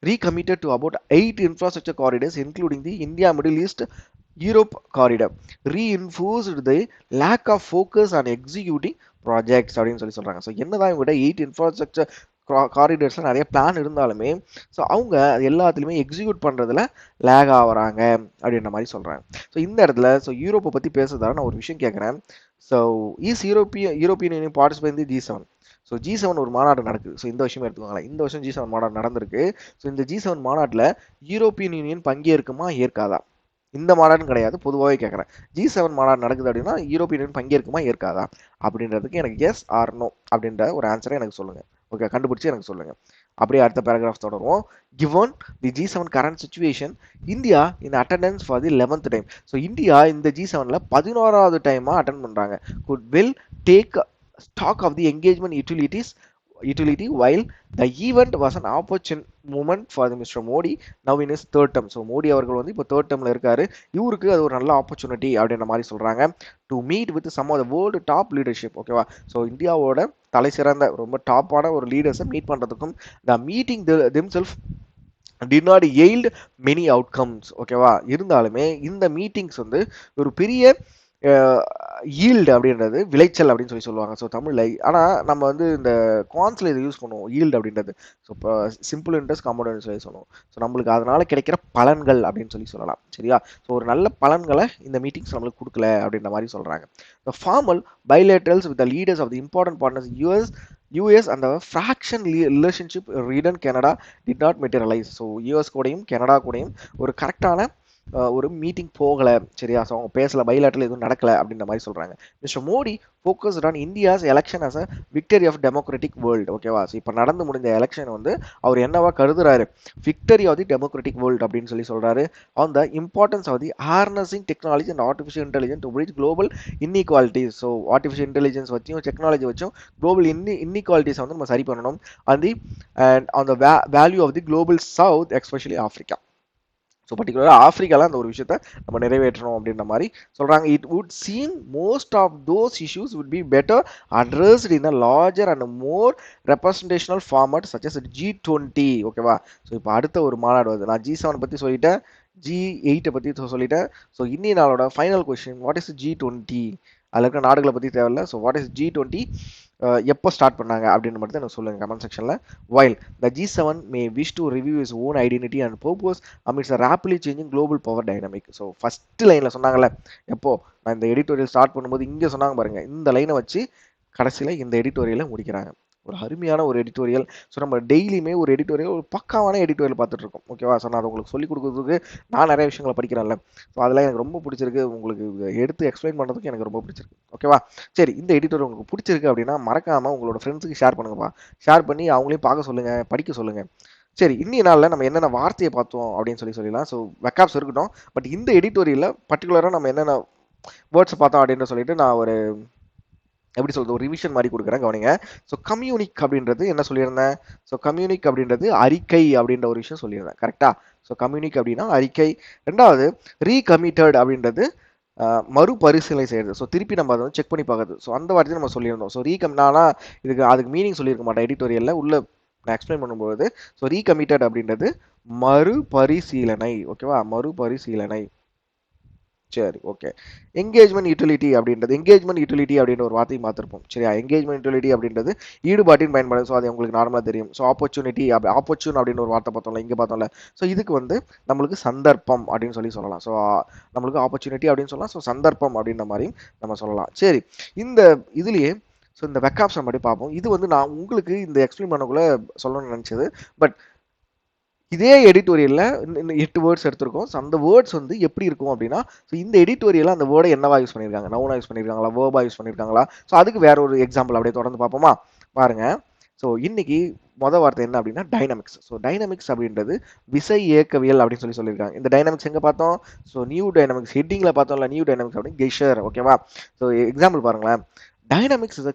recommitted to about 8 infrastructure corridors including the India Middle East Europe corridor reinforced the lack of focus on executing projects அப்படின்னு சொல்லி சொல்றாங்க. ஸோ என்னதான் இவங்ககிட்ட 8 இன்ஃப்ராஸ்ட்ரக்சர் காரிடர்ஸ்ல நிறைய பிளான் இருந்தாலுமே ஸோ அவங்க எல்லாத்துலேயுமே எக்ஸிக்யூட் பண்றதுல லேக் ஆகுறாங்க அப்படின்ற மாதிரி சொல்றாங்க. ஸோ இந்த இடத்துல ஸோ யூரோப்பை பத்தி பேசுறதால நான் ஒரு விஷயம் கேட்குறேன். So European union participate in the G7. So G7 ஒரு மாநாடு நடக்குது. ஸோ இந்த வருஷம் எடுத்துக்கோங்களேன். இந்த வருஷம் G7 மாநாடு நடந்திருக்கு. ஸோ இந்த G7 மாநாட்டில் யூரோப்பியன் யூனியன் பங்கேற்குமா ஏற்காதா? இந்த மாநாடுன்னு கிடையாது, பொதுவாகவே கேட்குறேன். G7 மாநாடு நடக்குது அப்படின்னா யூரோப்பியன் யூனியன் பங்கேற்குமா ஏற்காதா அப்படின்றதுக்கு எனக்கு எஸ் ஆர் நோ அப்படின்ற ஒரு ஆன்சரை எனக்கு சொல்லுங்க. ஓகே, கண்டுபிடிச்சி எனக்கு சொல்லுங்க. அப்படியே அடுத்த பேராகிராஃப் தொடருவோம். Given the G7 current situation, India in attendance for the 11th time. So India இந்த G7ல 11வது டைமாக அட்டன் பண்ணுறாங்க. will take stock of the engagement utility while the event was an opportune moment for the Mr. Modi now in his third term. So Modi அவர்கள் வந்து இப்போ third டேர்மில் இருக்காரு. இவருக்கு அது ஒரு நல்ல ஆப்பர்ச்சுனிட்டி அப்படின்ற மாதிரி சொல்கிறாங்க. To meet with some of the world top leadership. ஓகேவா? ஸோ இந்தியாவோட தலை சிறந்த ரொம்ப டாப்பான ஒரு லீடர்ஸை மீட் பண்ணுறதுக்கும் the meeting themselves did not yield many outcomes. ஓகேவா? இருந்தாலுமே இந்த மீட்டிங்ஸ் வந்து ஒரு பெரிய ஈல்டு அப்படின்றது விளைச்சல் அப்படின்னு சொல்லுவாங்க. ஸோ தமிழில் ஆனால் நம்ம வந்து இந்த கான்ஸில் இதை யூஸ் பண்ணுவோம் ஈல்டு அப்படின்றது. ஸோ இப்போ சிம்பிள் இன்ட்ரெஸ்ட் காம்பவுண்ட் சொல்லி சொல்லுவோம். ஸோ நம்மளுக்கு அதனால கிடைக்கிற பலன்கள் அப்படின்னு சொல்லலாம். சரியா? ஸோ ஒரு நல்ல பலன்களை இந்த மீட்டிங்ஸ் நம்மளுக்கு கொடுக்கல அப்படின்ற மாதிரி சொல்கிறாங்க. The formal bilaterals with the leaders of the important partners US அந்த ஃப்ராக்ஷன் ரிலேஷன்ஷிப் ரீடன் Canada did not materialise. So US கூடயும் கனடா கூடயும் ஒரு கரெக்டான ஒரு மீட்டிங் போகலை. சரியா? ஸோ அவங்க பேசல, பைலேட்டரல் எதுவும் நடக்கல அப்படின்ற மாதிரி சொல்கிறாங்க. Mister Modi focused on India's election as a victory of democratic world. ஓகேவா? ஸோ இப்போ நடந்து முடிந்த எலெக்ஷன் வந்து அவர் என்னவா கருதுறாரு? Victory of the democratic world அப்படின்னு சொல்றாரு. On the importance of the harnessing technology and artificial intelligence to bridge global inequalities. So artificial intelligence வச்சும் டெக்னாலஜி வச்சும் குளோபல் இன்இக்வாலிட்டிஸை வந்து நம்ம சரி பண்ணணும். And on the value of the global south especially Africa. So பர்டிகுலராக ஆஃப்ரிக்காவில் அந்த ஒரு விஷயத்த நம்ம நிறைவேற்றணும் அப்படின்ற மாதிரி சொல்கிறாங்க. It would seem most of those issues would be better addressed in a larger and more representational format such as G20. ஓகேவா? ஸோ இப்போ அடுத்த ஒரு மாநாடு வருது. நான் G7 பற்றி சொல்லிட்டேன், G8 பற்றி சொல்லிட்டேன். ஸோ இன்னி நாளோட final question, what is G20? அதில் இருக்கிற நாடுகளை பற்றி தேவையில்ல. ஸோ வாட் இஸ் G20, எப்போ ஸ்டார்ட் பண்ணாங்க அப்படின்னு மட்டும் எனக்கு சொல்லுங்கள் கமெண்ட் செக்ஷனில். While the G7 may wish to review is own identity and purpose amidst a rapidly changing global power dynamic. So first லைனில் சொன்னாங்கல்ல, எப்போ நான் இந்த எடிட்டோரியல் ஸ்டார்ட் பண்ணும்போது இங்கே சொன்னாங்க பாருங்க, இந்த லைனை வச்சு கடைசியில் இந்த எடிட்டோரியலை முடிக்கிறாங்க. ஒரு அருமையான ஒரு எடிட்டோரியல். ஸோ நம்ம டெய்லியுமே ஒரு எடிட்டோரியல், ஒரு பக்காவான எடிட்டோரியல் பார்த்துட்டு இருக்கோம். ஓகேவா? ஸோ நான் அதை உங்களுக்கு சொல்லிக் கொடுக்குறதுக்கு நான் நிறைய விஷயங்களை படிக்கிறேன்ல. ஸோ அதெல்லாம் எனக்கு ரொம்ப பிடிச்சிருக்கு. உங்களுக்கு எடுத்து எக்ஸ்பிளைன் பண்ணுறதுக்கு எனக்கு ரொம்ப பிடிச்சிருக்கு. ஓகேவா? சரி, இந்த எடிட்டோரியல் உங்களுக்கு பிடிச்சிருக்கு அப்படின்னா மறக்காமல் உங்களோட ஃப்ரெண்ட்ஸுக்கு ஷேர் பண்ணுங்கப்பா. ஷேர் பண்ணி அவங்களையும் பார்க்க சொல்லுங்கள், படிக்க சொல்லுங்கள். சரி, இன்னி நாளில் நம்ம என்னென்ன வார்த்தையை பார்த்தோம் அப்படின்னு சொல்லலாம். ஸோ வெக்காப்ஸ் இருக்கட்டும், பட் இந்த எடிட்டோரியலில் பர்டிகுலராக நம்ம என்னென்ன வேர்ட்ஸை பார்த்தோம் அப்படின்னு சொல்லிட்டு நான் ஒரு எப்படி சொல்றது, ஒரு ரிவிஷன் மாதிரி கொடுக்குறேன் கவனிங்க. ஸோ கம்யூனிக் அப்படின்றது என்ன சொல்லியிருந்தேன், ஸோ கம்யூனிக் அப்படின்றது அறிக்கை அப்படின்ற ஒரு விஷயம் சொல்லியிருந்தேன் கரெக்டா. ஸோ கம்யூனிக் அப்படின்னா அறிக்கை. ரெண்டாவது ரீகமிட்டட் அப்படின்றது மறுபரிசீலனை செய்யறது. ஸோ திருப்பி நம்ம அதை வந்து செக் பண்ணி பார்க்குறது. ஸோ அந்த வார்த்தையை நம்ம சொல்லியிருந்தோம். ஸோ நானா இதுக்கு அதுக்கு மீனிங் சொல்லியிருக்க மாட்டேன் எடிட்டோரியல்ல உள்ள நான் எக்ஸ்பிளைன் பண்ணும்போது. ஸோ ரீகமிட்டட் அப்படின்றது மறுபரிசீலனை, ஓகேவா, மறுபரிசீலனை. சரி, ஓகே. என்கேஜ்மெண்ட் யூட்டிலிட்டி அப்படின்றது, என்கேஜ்மெண்ட் யூட்டிலிட்டி அப்படின்ற ஒரு வார்த்தையை பார்த்துருப்போம் சரியா. என்கேஜ்மெண்ட் யூட்டிலிட்டி அப்படின்றது ஈடுபாட்டின் பயன்பாடு. ஸோ அது உங்களுக்கு நார்மலாக தெரியும். ஸோ ஆப்பர்ச்சுனிட்டி ஆப்பர்ச்சூன் அப்படின்னு ஒரு வார்த்தை பார்த்தோம்ல, இங்கே பார்த்தோம்ல. ஸோ இதுக்கு வந்து நம்மளுக்கு சந்தர்ப்பம் அப்படின்னு சொல்லலாம். ஸோ நம்மளுக்கு ஆப்பர்ச்சுனிட்டி அப்படின்னு சொல்லலாம். ஸோ சந்தர்ப்பம் அப்படின்ற மாதிரியும் நம்ம சொல்லலாம். சரி, இந்த இதுலயே ஸோ இந்த வெக்காப்ஸ் நம்ம பார்ப்போம். இது வந்து நான் உங்களுக்கு இந்த எக்ஸ்பிளைன் பண்ணக்குள்ள சொல்லணும்னு நினைச்சது. பட் இதே எடிட்டோரியல்ல 8 வேர்ட்ஸ் எடுத்திருக்கோம். ஸோ அந்த வேர்ட்ஸ் வந்து எப்படி இருக்கும் அப்படின்னா, ஸோ இந்த எடிட்டோரியல்ல அந்த வேர்டை என்னவா யூஸ் பண்ணியிருக்காங்க, நவுனா யூஸ் பண்ணியிருக்காங்களா, வேர்பா யூஸ் பண்ணியிருக்காங்களா. ஸோ அதுக்கு வேற ஒரு எக்ஸாம்பிள் அப்படியே தொடர்ந்து பார்ப்போமா. பாருங்க. ஸோ இன்னைக்கு வார்த்தை என்ன அப்படின்னா டைனமிக்ஸ். ஸோ டைனமிக்ஸ் அப்படின்றது விசை இயக்கவியல் அப்படின்னு சொல்லியிருக்காங்க. இந்த டைனமிக்ஸ் எங்க பார்த்தோம், ஸோ நியூ டைனமிக்ஸ் ஹெட்டிங்ல பார்த்தோம்ல, நியூ டைனமிக்ஸ் அப்படின்னு கெஷர், ஓகேவா. ஸோ எக்ஸாம்பிள் பாருங்களேன். Dynamics is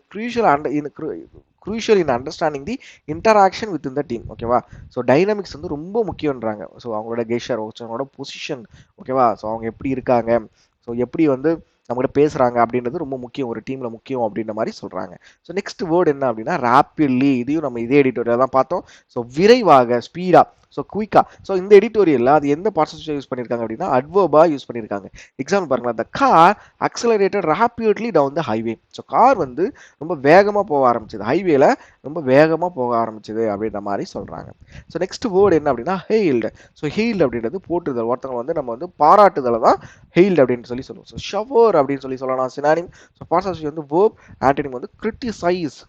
crucial in understanding the interaction within the team, ஓகேவா. ஸோ டைனமிக்ஸ் வந்து ரொம்ப முக்கியன்றாங்க. ஸோ அவங்களோட கெஷர், அவங்களோட பொசிஷன், ஓகேவா. ஸோ அவங்க எப்படி இருக்காங்க, ஸோ எப்படி வந்து நம்மகிட்ட பேசுறாங்க அப்படின்றது ரொம்ப முக்கியம், ஒரு டீம்ல முக்கியம் அப்படின்ற மாதிரி சொல்றாங்க. ஸோ நெக்ஸ்ட் வேர்டு என்ன அப்படின்னா ராப்பிட்லி. இதையும் நம்ம இதே எடிட்டோரியல் தான் பார்த்தோம். ஸோ விரைவாக, ஸ்பீடா, ஸோ குயிக்கா. ஸோ இந்த எடிட்டோரியல்ல அது எந்த பார்ட்ஸ் யூஸ் பண்ணியிருக்காங்க அப்படின்னா அட்வர்பா யூஸ் பண்ணியிருக்காங்க. எக்ஸாம்பிள் பாருங்களேன். The car accelerated rapidly down the highway. So car வந்து ரொம்ப வேகமாக போக ஆரம்பிச்சது, ஹைவேல ரொம்ப வேகமாக போக ஆரம்பிச்சது அப்படின்ற மாதிரி சொல்றாங்க. ஸோ நெக்ஸ்ட் வேர்டு என்ன அப்படின்னா ஹெயில்டு. ஸோ ஹெயில்டு அப்படின்றது போட்டுதல், ஒருத்தவங்க வந்து நம்ம வந்து பாராட்டுதலை தான் ஹெயில்டு அப்படின்னு சொல்லுவோம். ஸோ ஷவர் அப்படின்னு சொல்லலாம் சினானிம். ஸோ பார்ட்ஸ் வந்து வேர்ப், ஆன்டனிம் வந்து கிரிட்டிசைஸ்.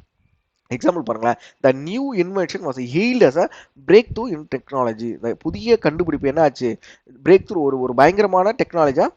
எக்ஸாம்பிள் பாருங்களேன். The new invention was hailed as a breakthrough in technology. புதிய கண்டுபிடிப்பு என்ன ஆச்சு, பிரேக் த்ரூ, ஒரு பயங்கரமான டெக்னாலஜியா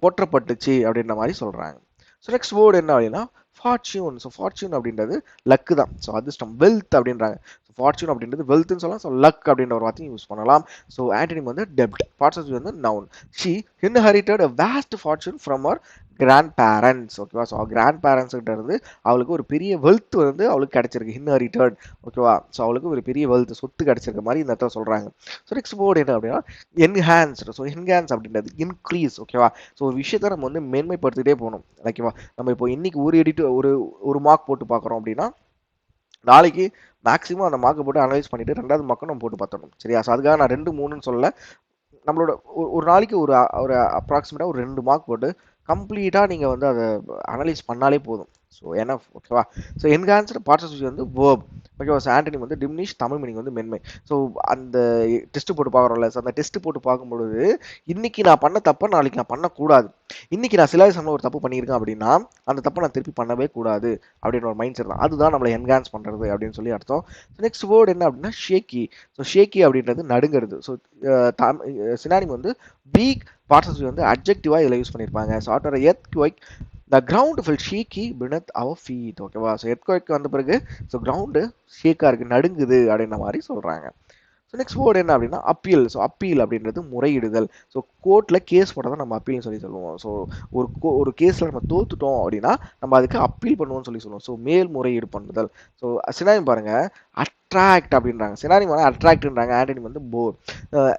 போற்றப்பட்டுச்சு அப்படின்ற மாதிரி சொல்றாங்க. ஸோ நெக்ஸ்ட் வேர்டு என்ன அப்படின்னா ஃபார்ச்சூன். ஸோ ஃபார்ச்சூன் அப்படின்றது லக்கு தான். ஸோ அதிர்ஷ்டம், வெல்த் அப்படின்றாங்க. ஃபார்ச்சூன் அப்படின்றது வெல்த்னு சொல்லலாம். ஸோ லக் அப்படின்ற ஒரு வார்த்தையும் யூஸ் பண்ணலாம். ஸோ ஆன்டனிம் வந்து டெப்ட். பார்ட்ஸ் வந்து noun. She inherited a vast fortune from her grandparents, ஓகேவா. ஸோ கிராண்ட் பேரண்ட்ஸ் கிட்ட இருந்து அவளுக்கு ஒரு பெரிய வெல்த் வந்து அவளுக்கு கிடைச்சிருக்கு, இன்ஹெரிட்டட், ஓகேவா. ஸோ அவளுக்கு ஒரு பெரிய வெல்த், சொத்து கிடைச்சிருக்க மாதிரி இந்த இடத்துல சொல்றாங்க. ஸோ நெக்ஸ்ட் வேர்டு என்ன அப்படின்னா என்ஹான்ஸ்டு. ஸோ என்ஹான்ஸ் அப்படின்றது இன்க்ரீஸ், ஓகேவா. ஸோ ஒரு விஷயத்தை நம்ம வந்து மேன்மைப்படுத்திட்டே போகணும், ஓகேவா. நம்ம இப்போ இன்னைக்கு ஒரு மார்க் போட்டு பார்க்குறோம் அப்படின்னா நாளைக்கு மேக்ஸிமம் அந்த மார்க்கை போட்டு அனலைஸ் பண்ணிட்டு ரெண்டாவது மார்க்கும் நம்ம போட்டு பார்த்துடணும் சரியா. ஸோ அதுக்காக நான் 2, 3ன்னு சொல்லல. நம்மளோட ஒரு நாளைக்கு ஒரு ஒரு அப்ராக்சிமேட்டாக ஒரு 2 மார்க் போட்டு கம்ப்ளீட்டாக நீங்கள் வந்து அதை அனலைஸ் பண்ணாலே போதும். ஸோ என்ன, ஓகேவா. ஸோ என்ஹான்ஸ்டு பார்ட்ஸ் வந்து வேர்ப், ஓகேவா. ஸோ ஆன்டனிம் வந்து டிமினிஷ், தமிழ் மீனிங் வந்து மென்மை. ஸோ அந்த டெஸ்ட் போட்டு பார்க்குறோம்ல, ஸோ அந்த டெஸ்ட் போட்டு பார்க்கும்பொழுது இன்னைக்கு நான் பண்ண தப்பை நாளைக்கு நான் பண்ணக்கூடாது. இன்னைக்கு நான் சில சமயம் ஒரு தப்பு பண்ணியிருக்கேன் அப்படின்னா அந்த தப்பை நான் திருப்பி பண்ணவே கூடாது அப்படின்ற ஒரு மைண்ட் செட் தான். அதுதான் நம்மளை என்ஹான்ஸ் பண்ணுறது அப்படின்னு சொல்லி அர்த்தம். நெக்ஸ்ட் வேர்டு என்ன அப்படின்னா ஷேக்கி. ஸோ ஷேக்கி அப்படின்றது நடுங்கிறது. ஸோ சினானிம் வந்து வீக், பார்ட்ஸ் வந்து அட்ஜெக்டிவா இதில் யூஸ் பண்ணியிருப்பாங்க. So after earthquake the ground fell shaky beneath our feet, ஓகேவா. ஸோ எர்த்குவைக் வந்த பிறகு ஸோ கிரவுண்டு ஷேக்காக இருக்குது, நடுங்குது அப்படின்ற மாதிரி சொல்கிறாங்க. ஸோ நெக்ஸ்ட் வேர்டு என்ன அப்படின்னா அப்பீல். ஸோ அப்பீல் அப்படின்றது முறையிடுதல். ஸோ கோர்ட்டில் கேஸ் போட தான் நம்ம அப்பீல்னு சொல்லுவோம். ஸோ ஒரு கேஸில் நம்ம தோத்துட்டோம் அப்படின்னா நம்ம அதுக்கு அப்பீல் பண்ணுவோம்னு சொல்லுவோம். ஸோ மேல்முறையீடு பண்ணுதல். ஸோ சினானிம் பாருங்க அட்ராக்ட் அப்படின்றாங்க. சினானிம் வந்து அட்ராக்ட்ன்றாங்க, ஆன்டனிம் வந்து போர்.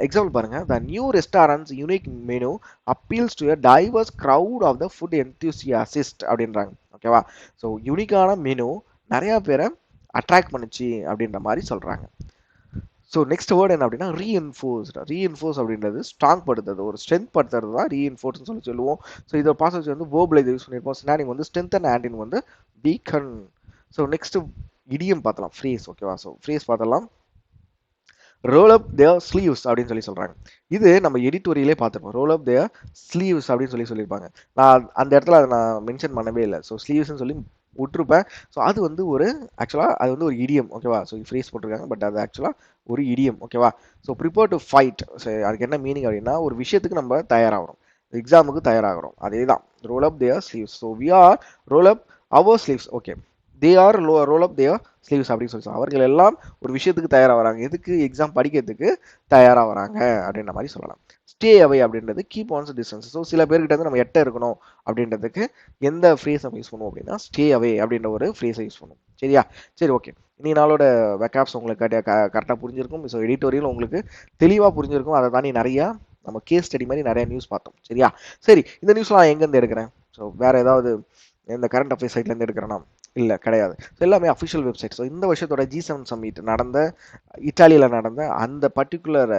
எக்ஸாம்பிள் பாருங்க. The new restaurants unique menu appeals to a diverse crowd of the food enthusiast அப்படின்றாங்க, ஓகேவா. ஸோ யூனிக்கான மெனு நிறைய பேரை அட்ராக்ட் பண்ணுச்சு அப்படின்ற மாதிரி சொல்றாங்க. ஸோ நெக்ஸ்ட் வேர்டு என்ன அப்படின்னா ரீஎன்ஃபோர்ஸ்டு. ரீஎன்ஃபோர்ஸ் அப்படின்றது ஸ்ட்ராங் படுத்துறது, ஒரு ஸ்ட்ரென்த் படுத்துறது தான் ரீஎன்ஃபோர்ஸ்னு சொல்லுவோம். ஸோ இதோட பாசேஜ் வந்து வேர்பில் இது யூஸ் பண்ணியிருப்போம். சினானிம் வந்து ஸ்ட்ரென்த் அண்ட் ஆன்டின் வந்து வீக்கன். ஸோ நெக்ஸ்ட் இடியம் பார்த்தலாம், ஃப்ரேஸ், ஓகேவா. ஸோ ஃப்ரேஸ் பார்த்தலாம். ரோல் அப் தேர் ஸ்லீவ்ஸ் அப்படின்னு சொல்றாங்க. இது நம்ம எடிட்டோரியலே பார்த்துருப்போம். ரோல் அப் தேர் ஸ்லீவ்ஸ் அப்படின்னு சொல்லியிருப்பாங்க. நான் அந்த இடத்துல அதை நான் மென்ஷன் பண்ணவே இல்லை. ஸோ ஸ்லீவ்ஸ்ன்னு சொல்லி விட்டுருப்பேன். ஸோ அது வந்து ஆக்சுவலாக அது வந்து ஒரு இடியம், ஓகேவா. ஸோ ஃப்ரேஸ் போட்டிருக்காங்க, பட் அது ஆக்சுவலாக ஒரு இடியம், ஓகேவா. So prepare to fight. So அதுக்கு என்ன மீனிங் அப்படின்னா ஒரு விஷயத்துக்கு நம்ம தயாராகிறோம், எக்ஸாமுக்கு தயாராகிறோம், அதே தான் roll up their sleeves. So we are roll up our sleeves, okay. They are roll up their sleeves அப்படின்னு சொல்லி அவர்கள் எல்லாம் ஒரு விஷயத்துக்கு தயாராக வராங்க. எதுக்கு? எக்ஸாம் படிக்கிறதுக்கு தயாராக வராங்க அப்படின்ற மாதிரி சொல்லலாம். ஸ்டே அவே அப்படின்றது கீப் ஆன்ஸ் டிஸ்டன்ஸ். ஸோ சில பேர்கிட்ட வந்து நம்ம எட்ட இருக்கணும் அப்படின்றதுக்கு எந்த ஃப்ரேஸ் நம்ம யூஸ் பண்ணுவோம் அப்படின்னா ஸ்டே அவே அப்படின்ற ஒரு ஃப்ரேஸை யூஸ் பண்ணுவோம். சரியா? சரி, ஓகே. இன்னைக்கு நாளோட வெக்காப்ஸ் உங்களுக்கு கரெக்டாக புரிஞ்சிருக்கும். ஸோ எடிட்டோரியல் உங்களுக்கு தெளிவாக புரிஞ்சிருக்கும். அதை தாண்டி நிறையா நம்ம கேஸ் ஸ்டடி மாதிரி நிறைய நியூஸ் பார்த்தோம். சரியா? சரி, இந்த நியூஸ் நான் எங்கேருந்து எடுக்கிறேன்? ஸோ வேற ஏதாவது இந்த கரண்ட் அஃபேர்ஸ் சைட்லேருந்து எடுக்கிறேன்னா இல்லை, கிடையாது. ஸோ எல்லாமே அஃபிஷியல் வெப்சைட். ஸோ இந்த வருஷத்தோட G7 சம்மிட் நடந்த இட்டாலியில் நடந்த அந்த பர்டிகுலர்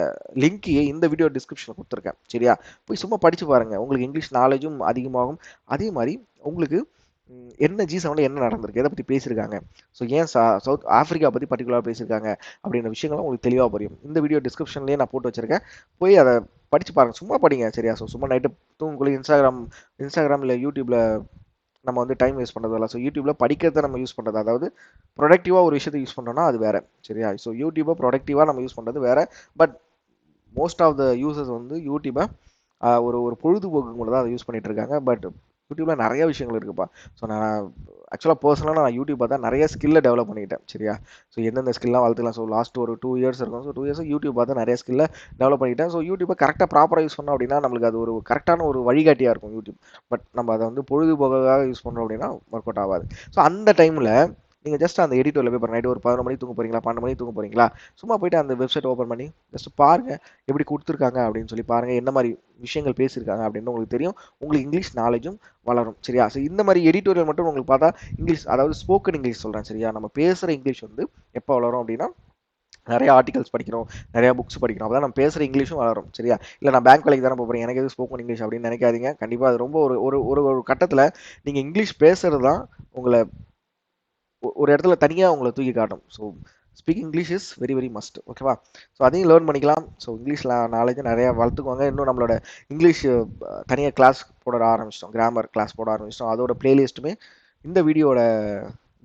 லிங்கையே இந்த வீடியோ டிஸ்கிரிப்ஷனில் கொடுத்துருக்கேன். சரியா? போய் சும்மா படித்து பாருங்கள். உங்களுக்கு இங்கிலீஷ் நாலேஜும் அதிகமாகும். அதே மாதிரி உங்களுக்கு என்ன G7ல என்ன நடந்திருக்கு, எதை பற்றி பேசியிருக்காங்க, ஸோ ஏன் சவுத் ஆஃப்ரிக்கா பற்றி பர்டிகுலராக பேசியிருக்காங்க அப்படின்ற விஷயங்கள்லாம் உங்களுக்கு தெளிவாக புரியும். இந்த வீடியோ டிஸ்கிரிப்ஷன்லேயே நான் போட்டு வச்சிருக்கேன். போய் அதை படித்து பாருங்கள். சும்மா படிங்க. சரியா? ஸோ சும்மா நைட்டு தூங்குக்குள்ளே இன்ஸ்டாகிராம் இல்லை யூடியூப்பில் நம்ம வந்து டைம் வேஸ்ட் பண்ணுறது இல்லை. ஸோ யூடியூப்பில் படிக்கிறத நம்ம யூஸ் பண்ணுறது, அதாவது ப்ரொடக்டிவாக ஒரு விஷயத்தை யூஸ் பண்ணோம்னா அது வேறு. சரியா? ஸோ யூடியூப்பை ப்ரொடக்டிவாக நம்ம யூஸ் பண்ணுறது வேறு. But most of the users வந்து யூடியூப்பை ஒரு ஒரு பொழுதுபோக்கு கூட தான் அதை யூஸ் பண்ணிட்டு இருக்காங்க. பட் யூடியூப்பில் நிறைய விஷயங்கள் இருக்குப்பா. ஸோ நான் ஆக்சுவலாக பர்சனலாக நான் யூடியூப் பார்த்தா நிறைய ஸ்கில்லை டெவலப் பண்ணிக்கிட்டேன். சரியா? ஸோ எந்தெந்த ஸ்கில்லாம் வளர்த்துக்கலாம். ஸோ லாஸ்ட் ஒரு 2 இயர்ஸ் இருக்கும். ஸோ 2 இயர்ஸ் யூடியூப் பார்த்தா நிறைய ஸ்கில்லை டெவலப் பண்ணிக்கிட்டேன். ஸோ யூடியூப்பை கரெக்டாக ப்ராப்பராக யூஸ் பண்ணோம் அப்படின்னா நம்மளுக்கு அது ஒரு கரெக்டான ஒரு வழிகாட்டியாக இருக்கும் யூடியூப். பட் நம்ம அதை வந்து பொழுதுபோக்காக யூஸ் பண்ணோம் அப்படின்னா ஒர்க் அவுட் ஆகாது. ஸோ அந்த டைமில் நீங்கள் ஜஸ்ட் அந்த எடிட்டோரில் போய் பாருங்கள். நைட்டு ஒரு 11 மணிக்கு தூங்க போகிறீங்களா, 12 மணிக்கு தூங்க போகிறீங்களா, சும்மா போயிட்டு அந்த வெப்சைட் ஓப்பன் பண்ணி ஜஸ்ட் பாருங்கள் எப்படி கொடுத்துருக்காங்க அப்படின்னு சொல்லி பாருங்கள். என்ன மாதிரி விஷயங்கள் பேசியிருக்காங்க அப்படின்னு உங்களுக்கு தெரியும். உங்களுக்கு இங்கிலீஷ் நாலேஜும் வளரும். சரியா? ஸோ இந்த மாதிரி எடிட்டோரியல் மட்டும் உங்களுக்கு பார்த்தா இங்கிலீஷ், அதாவது ஸ்போக்கன் இங்கிலீஷ் சொல்கிறேன். சரியா? நம்ம பேசுகிற இங்கிலீஷ் வந்து எப்போ வளரும் அப்படின்னா நிறைய ஆர்டிகல்ஸ் படிக்கிறோம், நிறைய புக்ஸ் படிக்கிறோம். அப்போ தான் நம்ம பேசுகிற இங்கிலீஷும் வளரும். சரியா? இல்லை நான் பேங்க் வேலைக்கு தானே போகிறேன், எனக்கு எது ஸ்போக்கன் இங்கிலீஷ் அப்படின்னு நினைக்காதீங்க. கண்டிப்பாக அது ரொம்ப ஒரு ஒரு ஒரு ஒரு கட்டத்தில் நீங்கள் இங்கிலீஷ் பேசுறது தான் உங்களை ஒரு இடத்துல தனியாக உங்களை தூக்கி காட்டும். So speaking English is very very must. ஓகேவா? ஸோ அதையும் லேர்ன் பண்ணிக்கலாம். ஸோ இங்கிலீஷில் நாலேஜ் நிறையா வளர்த்துக்குவாங்க. இன்னும் நம்மளோட இங்கிலீஷ் தனியாக கிளாஸ் போட ஆரம்பிச்சிட்டோம், கிராமர் கிளாஸ் போட ஆரம்பிச்சிட்டோம். அதோட பிளேலிஸ்ட்டுமே இந்த வீடியோட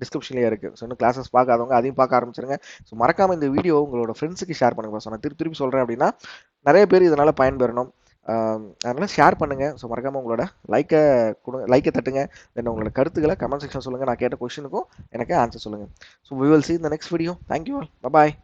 டிஸ்கிரிப்ஷன்லேயே இருக்குது. ஸோ இன்னும் கிளாஸஸ் பார்க்காதவங்க அதையும் பார்க்க ஆரம்பிச்சிருங்க. ஸோ மறக்காமல் இந்த வீடியோ உங்களோட ஃப்ரெண்ட்ஸுக்கு ஷேர் பண்ணுங்கள். ஸோ நான் திருப்பி சொல்கிறேன் அப்படின்னா நிறைய பேர் இதனால் பயன்பெறணும். அதனால் ஷேர் பண்ணுங்கள். ஸோ மறக்காமல் உங்களோட லைக்கை தட்டுங்க. தென் உங்களோட கருத்துக்களை கமெண்ட் செக்ஷன் சொல்லுங்கள். நான் கேட்ட கொஸ்டினுக்கும் எனக்கு ஆன்சர் சொல்லுங்கள். So we will see in the next video. Thank you all. Bye bye.